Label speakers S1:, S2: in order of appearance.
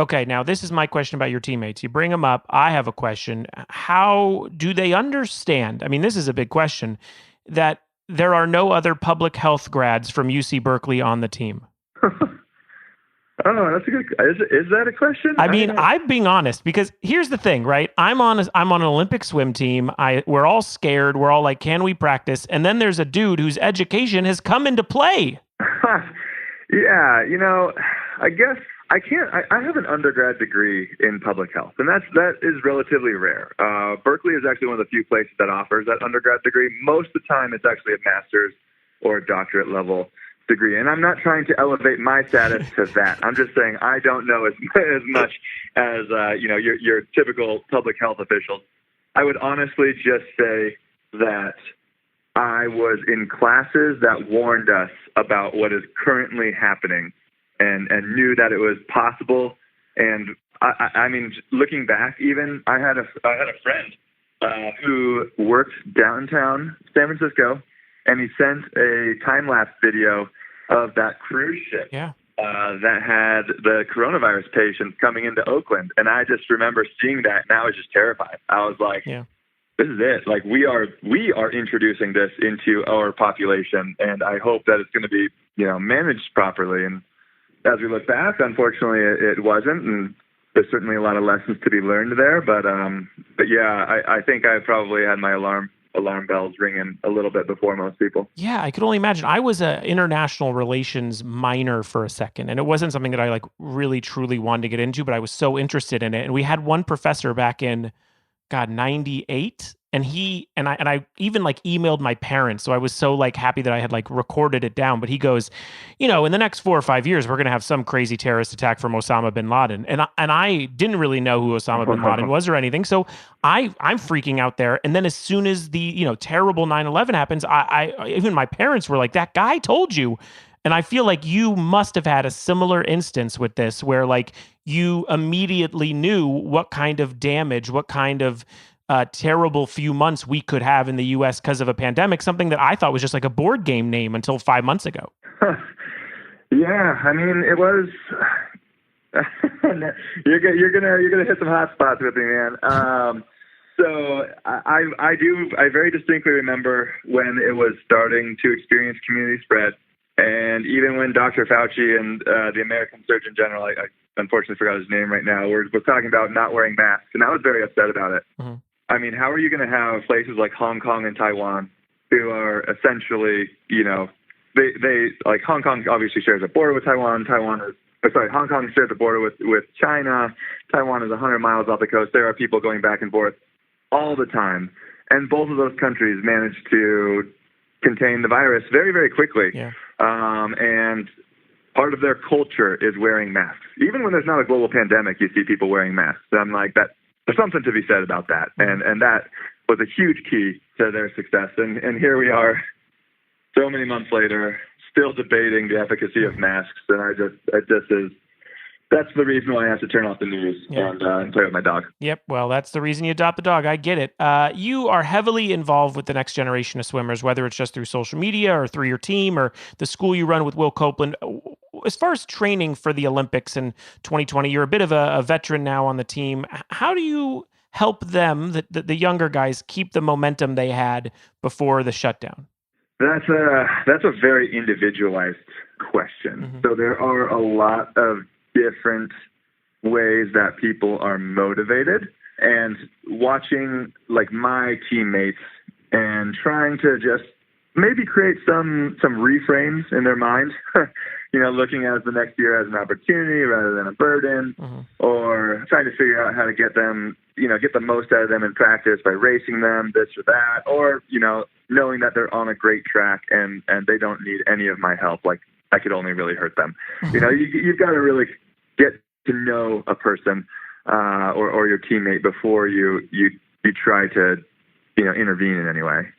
S1: Okay, now this is my question about your teammates. You bring them up. I have a question. How do they understand? I mean, this is a big question that there are no other public health grads from UC Berkeley on the team.
S2: Oh, that's a good. Is that a question?
S1: I
S2: I
S1: mean,
S2: don't.
S1: I'm being honest because here's the thing, right? I'm on an Olympic swim team. We're all scared. We're all like, can we practice? And then there's a dude whose education has come into play.
S2: Yeah, I guess I can't. I have an undergrad degree in public health, and that is relatively rare. Berkeley is actually one of the few places that offers that undergrad degree. Most of the time, it's actually a master's or a doctorate level degree. And I'm not trying to elevate my status to that. I'm just saying I don't know as as much as your typical public health officials. I would honestly just say that I was in classes that warned us about what is currently happening and knew that it was possible. And I mean, looking back, even I had a friend who worked downtown San Francisco, and he sent a time lapse video of that cruise ship
S1: Yeah.
S2: that had the coronavirus patients coming into Oakland. And I just remember seeing that, and I was just terrified. I was like,
S1: Yeah.
S2: this is it. Like we are introducing this into our population, and I hope that it's going to be managed properly. And as we look back, unfortunately, it wasn't, and there's certainly a lot of lessons to be learned there. But yeah, I think I probably had my alarm bells ringing a little bit before most people.
S1: Yeah, I could only imagine. I was a international relations minor for a second, and it wasn't something that I like really truly wanted to get into, but I was so interested in it. And we had one professor back in God, 98. And I even like emailed my parents. So I was so like happy that I had like recorded it down. But he goes, in the next 4 or 5 years, we're gonna have some crazy terrorist attack from Osama bin Laden. And I didn't really know who Osama bin Laden was or anything. So I'm freaking out there. And then as soon as the terrible 9/11 happens, I even my parents were like, that guy told you. And I feel like you must have had a similar instance with this where like you immediately knew what kind of damage, what kind of terrible few months we could have in the US because of a pandemic, something that I thought was just like a board game name until 5 months ago.
S2: Yeah, I mean, it was. You're gonna hit some hot spots with me, man. So I very distinctly remember when it was starting to experience community spread, and even when Dr. Fauci and the American Surgeon General, I unfortunately forgot his name right now, was talking about not wearing masks, and I was very upset about it.
S1: Mm-hmm.
S2: I mean, how are you going to have places like Hong Kong and Taiwan who are essentially, they like Hong Kong obviously shares a border with Taiwan. Hong Kong shares a border with China. Taiwan is 100 miles off the coast. There are people going back and forth all the time. And both of those countries managed to contain the virus very, very quickly.
S1: Yeah.
S2: And part of their culture is wearing masks. Even when there's not a global pandemic, you see people wearing masks. And I'm like, there's something to be said about that. And that was a huge key to their success. And here we are so many months later, still debating the efficacy of masks. And that's the reason why I have to turn off the news and play with my dog.
S1: Yep. Well, that's the reason you adopt the dog. I get it. You are heavily involved with the next generation of swimmers, whether it's just through social media or through your team or the school you run with Will Copeland. As far as training for the Olympics in 2020, you're a bit of a veteran now on the team. How do you help them, the younger guys, keep the momentum they had before the shutdown?
S2: That's a very individualized question.
S1: Mm-hmm.
S2: So there are a lot of different ways that people are motivated, and watching like my teammates and trying to just maybe create some reframes in their mind, looking at the next year as an opportunity rather than a burden,
S1: Mm-hmm.
S2: or trying to figure out how to get them, get the most out of them in practice by racing them, this or that, or, knowing that they're on a great track and they don't need any of my help. Like I could only really hurt them. You've got to really get to know a person, or your teammate before you try to, intervene in any way.